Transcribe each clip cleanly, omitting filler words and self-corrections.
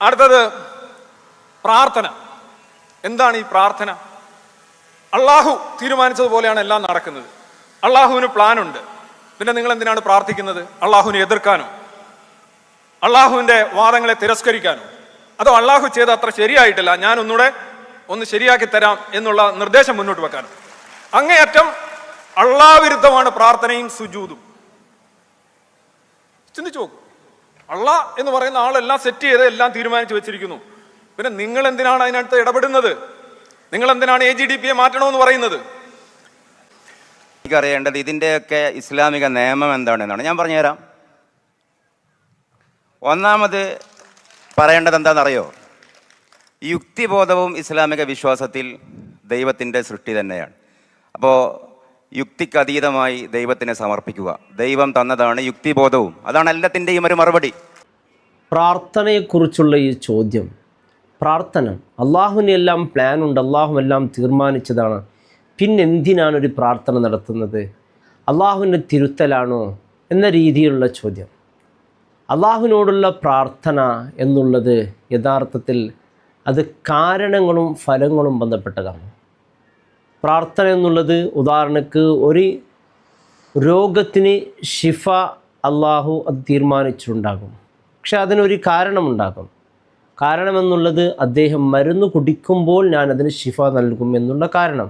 അടുത്തത് പ്രാർത്ഥന. എന്താണ് ഈ പ്രാർത്ഥന? അള്ളാഹു തീരുമാനിച്ചതുപോലെയാണ് എല്ലാം നടക്കുന്നത്. അള്ളാഹുവിന് പ്ലാനുണ്ട്. പിന്നെ നിങ്ങൾ എന്തിനാണ് പ്രാർത്ഥിക്കുന്നത്? അള്ളാഹുവിനെ എതിർക്കാനോ, അള്ളാഹുവിൻ്റെ വാദങ്ങളെ തിരസ്കരിക്കാനോ, അതോ അള്ളാഹു ചെയ്ത അത്ര ശരിയായിട്ടില്ല, ഞാൻ ഒന്നുകൂടെ ഒന്ന് ശരിയാക്കി തരാം എന്നുള്ള നിർദ്ദേശം മുന്നോട്ട് വെക്കാനോ? അങ്ങേയറ്റം അള്ളാഹ് പ്രാർത്ഥനയും സുജൂദും. ചിന്തിച്ചു നോക്കൂ. അള്ളാഹ് എന്ന് പറയുന്ന ആളെല്ലാം സെറ്റ് ചെയ്ത് എല്ലാം തീരുമാനിച്ചു വെച്ചിരിക്കുന്നു. പിന്നെ നിങ്ങൾ എന്തിനാണ് അതിനകത്ത് ഇടപെടുന്നത്? നിങ്ങൾ എന്തിനാണ് AGDP മാറ്റണമെന്ന് പറയുന്നത്? എനിക്കറിയേണ്ടത് ഇതിൻ്റെയൊക്കെ ഇസ്ലാമിക നിയമം എന്താണെന്നാണ്. ഞാൻ പറഞ്ഞുതരാം. ഒന്നാമത് പറയേണ്ടത് എന്താണെന്നറിയോ? യുക്തിബോധവും ഇസ്ലാമിക വിശ്വാസത്തിൽ ദൈവത്തിൻ്റെ സൃഷ്ടി തന്നെയാണ്. അപ്പോൾ യുക്തിക്കതീതമായി ദൈവത്തിനെ സമർപ്പിക്കുക. ദൈവം തന്നതാണ് യുക്തിബോധവും. അതാണ് എല്ലാത്തിൻ്റെയും ഒരു മറുപടി. പ്രാർത്ഥനയെക്കുറിച്ചുള്ള ഈ ചോദ്യം, പ്രാർത്ഥന അള്ളാഹുവിനെല്ലാം പ്ലാനുണ്ട്, അള്ളാഹു എല്ലാം തീർമാനിച്ചതാണ്, പിന്നെന്തിനാണ് ഒരു പ്രാർത്ഥന നടത്തുന്നത്? അള്ളാഹുവിൻ്റെ തിരുത്തലാണോ എന്ന രീതിയിലുള്ള ചോദ്യം. അള്ളാഹുവിനോടുള്ള പ്രാർത്ഥന എന്നുള്ളത് യഥാർത്ഥത്തിൽ അത് കാരണങ്ങളും ഫലങ്ങളും ബന്ധപ്പെട്ടതാണ്. പ്രാർത്ഥന എന്നുള്ളത് ഉദാഹരണക്ക് ഒരു രോഗത്തിന് ശിഫ അള്ളാഹു അത് തീരുമാനിച്ചിട്ടുണ്ടാകും. പക്ഷെ അതിനൊരു കാരണമുണ്ടാകും. കാരണമെന്നുള്ളത് അദ്ദേഹം മരുന്ന് കുടിക്കുമ്പോൾ ഞാൻ അതിന് ശിഫ നൽകും എന്നുള്ള കാരണം.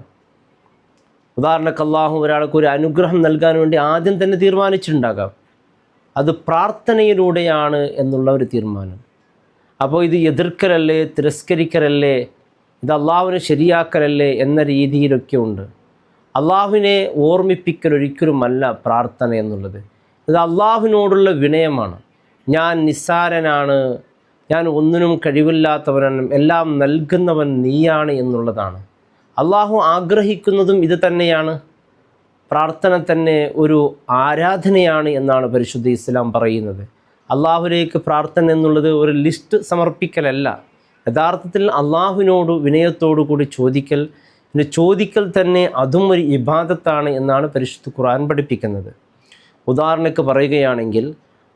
ഉദാഹരണക്ക് അള്ളാഹു ഒരാൾക്ക് ഒരു അനുഗ്രഹം നൽകാൻ വേണ്ടി ആദ്യം തന്നെ തീരുമാനിച്ചിട്ടുണ്ടാകാം. അത് പ്രാർത്ഥനയിലൂടെയാണ് എന്നുള്ള ഒരു തീരുമാനം. അപ്പോൾ ഇത് എതിർക്കലല്ലേ, തിരസ്കരിക്കലല്ലേ, ഇത് അള്ളാഹുവിനെ ശരിയാക്കലല്ലേ എന്ന രീതിയിലൊക്കെ ഉണ്ട്. അള്ളാഹുവിനെ ഓർമ്മിപ്പിക്കൽ ഒരിക്കലുമല്ല പ്രാർത്ഥന എന്നുള്ളത്. ഇത് അള്ളാഹുവിനോടുള്ള വിനയമാണ്. ഞാൻ നിസ്സാരനാണ്, ഞാൻ ഒന്നിനും കഴിവില്ലാത്തവനാണ്, എല്ലാം നൽകുന്നവൻ നീയാണ് എന്നുള്ളതാണ്. അള്ളാഹു ആഗ്രഹിക്കുന്നതും ഇത് തന്നെയാണ്. പ്രാർത്ഥന തന്നെ ഒരു ആരാധനയാണ് എന്നാണ് പരിശുദ്ധ ഇസ്ലാം പറയുന്നത്. അള്ളാഹുവിലേക്ക് പ്രാർത്ഥന എന്നുള്ളത് ഒരു ലിസ്റ്റ് സമർപ്പിക്കലല്ല. യഥാർത്ഥത്തിൽ അള്ളാഹുവിനോട് വിനയത്തോടു കൂടി ചോദിക്കൽ, പിന്നെ ചോദിക്കൽ തന്നെ അതും ഒരു ഇബാദത്താണ് എന്നാണ് പരിശുദ്ധ ഖുർആൻ പഠിപ്പിക്കുന്നത്. ഉദാഹരണക്ക് പറയുകയാണെങ്കിൽ,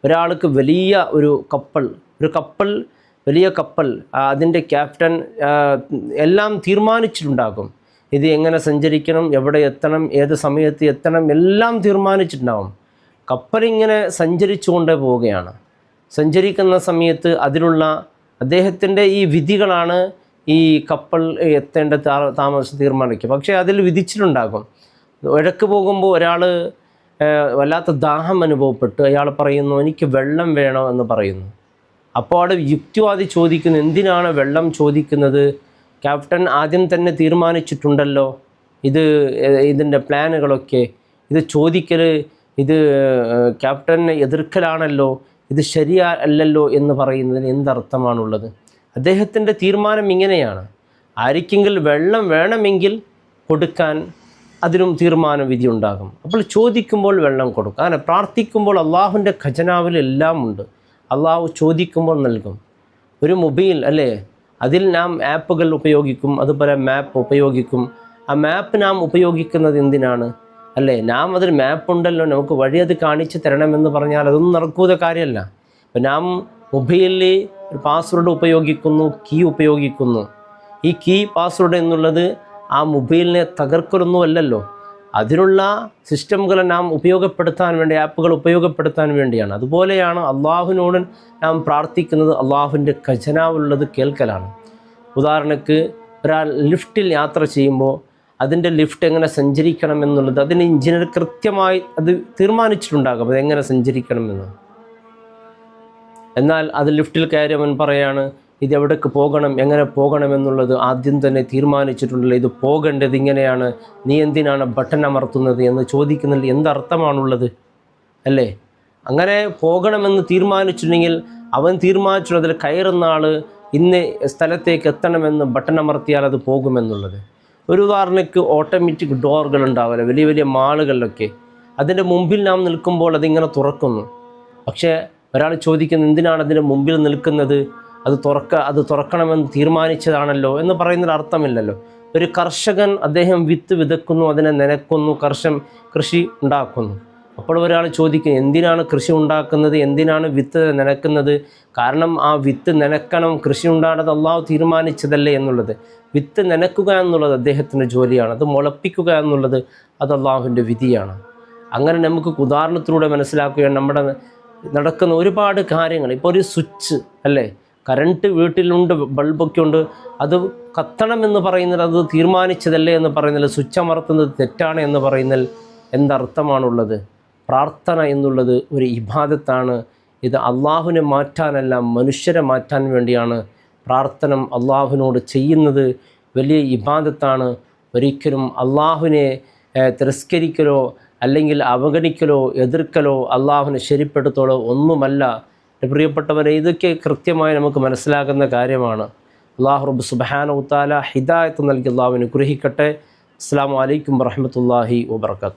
ഒരാൾക്ക് വലിയ ഒരു കപ്പൽ വലിയ കപ്പൽ, അതിൻ്റെ ക്യാപ്റ്റൻ എല്ലാം തീരുമാനിച്ചിട്ടുണ്ടാകും. ഇത് എങ്ങനെ സഞ്ചരിക്കണം, എവിടെ എത്തണം, ഏത് സമയത്ത് എത്തണം, എല്ലാം തീരുമാനിച്ചിട്ടുണ്ടാകും. കപ്പലിങ്ങനെ സഞ്ചരിച്ചു കൊണ്ടേ പോവുകയാണ്. സഞ്ചരിക്കുന്ന സമയത്ത് അതിലുള്ള അദ്ദേഹത്തിൻ്റെ ഈ വിധികളാണ് ഈ കപ്പൽ എത്തേണ്ട താമസം തീരുമാനിക്കുക. പക്ഷേ അതിൽ വിധിച്ചിട്ടുണ്ടാകും. ഇടയ്ക്ക് പോകുമ്പോൾ ഒരാൾ വല്ലാത്ത ദാഹം അനുഭവപ്പെട്ട് അയാൾ പറയുന്നു, എനിക്ക് വെള്ളം വേണം എന്ന് പറയുന്നു. അപ്പോൾ അവിടെ യുക്തിവാദി ചോദിക്കുന്നു, എന്തിനാണ് വെള്ളം ചോദിക്കുന്നത്? ക്യാപ്റ്റൻ ആദ്യം തന്നെ തീരുമാനിച്ചിട്ടുണ്ടല്ലോ ഇതിൻ്റെ പ്ലാനുകളൊക്കെ. ഇത് ചോദിക്കൽ, ഇത് ക്യാപ്റ്റനെ എതിർക്കലാണല്ലോ, ഇത് ശരിയല്ലല്ലോ എന്ന് പറയുന്നതിന് എന്തർത്ഥമാണുള്ളത്? അദ്ദേഹത്തിൻ്റെ തീരുമാനം ഇങ്ങനെയാണ്. ആർക്കെങ്കിലും വെള്ളം വേണമെങ്കിൽ കൊടുക്കാൻ അതിനും തീരുമാന വിധി ഉണ്ടാകും. അപ്പോൾ ചോദിക്കുമ്പോൾ വെള്ളം കൊടുക്കും. അങ്ങനെ പ്രാർത്ഥിക്കുമ്പോൾ അള്ളാഹുവിൻ്റെ ഖജനാവിൽ എല്ലാം ഉണ്ട്. അള്ളാഹു ചോദിക്കുമ്പോൾ നൽകും. ഒരു മൊബൈൽ അല്ലേ, അതിൽ നാം ആപ്പുകൾ ഉപയോഗിക്കും, അതുപോലെ മാപ്പ് ഉപയോഗിക്കും. ആ മാപ്പ് നാം ഉപയോഗിക്കുന്നത് എന്തിനാണ് അല്ലേ? നാം അതിൽ മാപ്പുണ്ടല്ലോ, നമുക്ക് വഴി അത് കാണിച്ചു തരണമെന്ന് പറഞ്ഞാൽ അതൊന്നും നടക്കുന്ന കാര്യമല്ല. അപ്പം നാം മൊബൈലിൽ പാസ്വേഡ് ഉപയോഗിക്കുന്നു, കീ ഉപയോഗിക്കുന്നു. ഈ കീ പാസ്വേഡ് എന്നുള്ളത് ആ മൊബൈലിനെ തകർക്കലൊന്നും അല്ലല്ലോ. അതിനുള്ള സിസ്റ്റമുകളെ നാം ഉപയോഗപ്പെടുത്താൻ വേണ്ടി, ആപ്പുകൾ ഉപയോഗപ്പെടുത്താൻ വേണ്ടിയാണ്. അതുപോലെയാണ് അള്ളാഹുവിനോട് നാം പ്രാർത്ഥിക്കുന്നത്. അള്ളാഹുവിൻ്റെ ഖജനാവുള്ളത് കേൾക്കലാണ്. ഉദാഹരണക്ക് ഒരാൾ ലിഫ്റ്റിൽ യാത്ര ചെയ്യുമ്പോൾ അതിൻ്റെ ലിഫ്റ്റ് എങ്ങനെ സഞ്ചരിക്കണം എന്നുള്ളത് അതിന് എഞ്ചിനീയർ കൃത്യമായി അത് തീരുമാനിച്ചിട്ടുണ്ടാകും, അതെങ്ങനെ സഞ്ചരിക്കണമെന്ന്. എന്നാൽ അത് ലിഫ്റ്റിൽ കയറിയവൻ പറയാണ്, ഇത് എവിടേക്ക് പോകണം, എങ്ങനെ പോകണമെന്നുള്ളത് ആദ്യം തന്നെ തീരുമാനിച്ചിട്ടുണ്ടല്ലോ, ഇത് പോകേണ്ടത് ഇങ്ങനെയാണ്, നീ എന്തിനാണ് ബട്ടൺ അമർത്തുന്നത് എന്ന് ചോദിക്കുന്നതിൽ എന്തർത്ഥമാണുള്ളത് അല്ലേ? അങ്ങനെ പോകണമെന്ന് തീരുമാനിച്ചിട്ടുണ്ടെങ്കിൽ അവൻ തീരുമാനിച്ചിട്ടുള്ളതിൽ കയറുന്ന ആൾ ഇന്ന് സ്ഥലത്തേക്ക് എത്തണമെന്ന് ബട്ടൺ അമർത്തിയാൽ അത് പോകുമെന്നുള്ളത്. ഒരു ഉദാഹരണക്ക് ഓട്ടോമാറ്റിക് ഡോറുകൾ ഉണ്ടാവില്ല വലിയ വലിയ മാളുകളിലൊക്കെ. അതിൻ്റെ മുമ്പിൽ നാം നിൽക്കുമ്പോൾ അതിങ്ങനെ തുറക്കുന്നു. പക്ഷേ ഒരാൾ ചോദിക്കുന്നു, എന്തിനാണ് അതിൻ്റെ മുമ്പിൽ നിൽക്കുന്നത്? അത് തുറക്കണമെന്ന് തീരുമാനിച്ചതാണല്ലോ എന്ന് പറയുന്നതിൽ അർത്ഥമില്ലല്ലോ. ഒരു കർഷകൻ അദ്ദേഹം വിത്ത് വിതക്കുന്നു, അതിനെ നനയ്ക്കുന്നു, കൃഷി ഉണ്ടാക്കുന്നു. അപ്പോൾ ഒരാൾ ചോദിക്കും, എന്തിനാണ് കൃഷി ഉണ്ടാക്കുന്നത്, എന്തിനാണ് വിത്ത് നനക്കുന്നത്? കാരണം ആ വിത്ത് നനക്കണം, കൃഷി ഉണ്ടാകുന്നത് അള്ളാഹു തീരുമാനിച്ചതല്ലേ എന്നുള്ളത്. വിത്ത് നനക്കുക എന്നുള്ളത് അദ്ദേഹത്തിൻ്റെ ജോലിയാണ്, അത് മുളപ്പിക്കുക എന്നുള്ളത് അത് അള്ളാഹുവിൻ്റെ വിധിയാണ്. അങ്ങനെ നമുക്ക് ഉദാഹരണത്തിലൂടെ മനസ്സിലാക്കുകയാണ് നമ്മുടെ നടക്കുന്ന ഒരുപാട് കാര്യങ്ങൾ. ഇപ്പോൾ ഒരു സ്വിച്ച് അല്ലേ, കറണ്ട് വീട്ടിലുണ്ട്, ബൾബൊക്കെ ഉണ്ട്, അത് കത്തണമെന്ന് പറയുന്നത് അത് തീരുമാനിച്ചതല്ലേ എന്ന് പറയുന്നത്, സ്വിച്ച് അമർത്തുന്നത് തെറ്റാണ് എന്ന് പറയുന്നതിൽ എന്തർത്ഥമാണുള്ളത്? പ്രാർത്ഥന എന്നുള്ളത് ഒരു ഇബാദത്താണ്. ഇത് അള്ളാഹുവിനെ മാറ്റാനല്ല, മനുഷ്യരെ മാറ്റാൻ വേണ്ടിയാണ് പ്രാർത്ഥന അള്ളാഹുവിനോട് ചെയ്യുന്നത്. വലിയ ഇബാദത്താണ്. ഒരിക്കലും അള്ളാഹുവിനെ തിരസ്കരിക്കലോ അല്ലെങ്കിൽ അവഗണിക്കലോ എതിർക്കലോ അള്ളാഹുവിനെ ശരിപ്പെടുത്തോളോ ഒന്നുമല്ല. പ്രിയപ്പെട്ടവരെ, ഇതൊക്കെ കൃത്യമായി നമുക്ക് മനസ്സിലാകുന്ന കാര്യമാണ്. അള്ളാഹു റബ്ബ് സുബ്ഹാനഹു വ തആല ഹിദായത്ത് നൽകി അള്ളാഹുവിനെ അനുഗ്രഹിക്കട്ടെ. അസ്സലാമു അലൈക്കും വറഹ്മത്തുള്ളാഹി വബറകാതുഹു.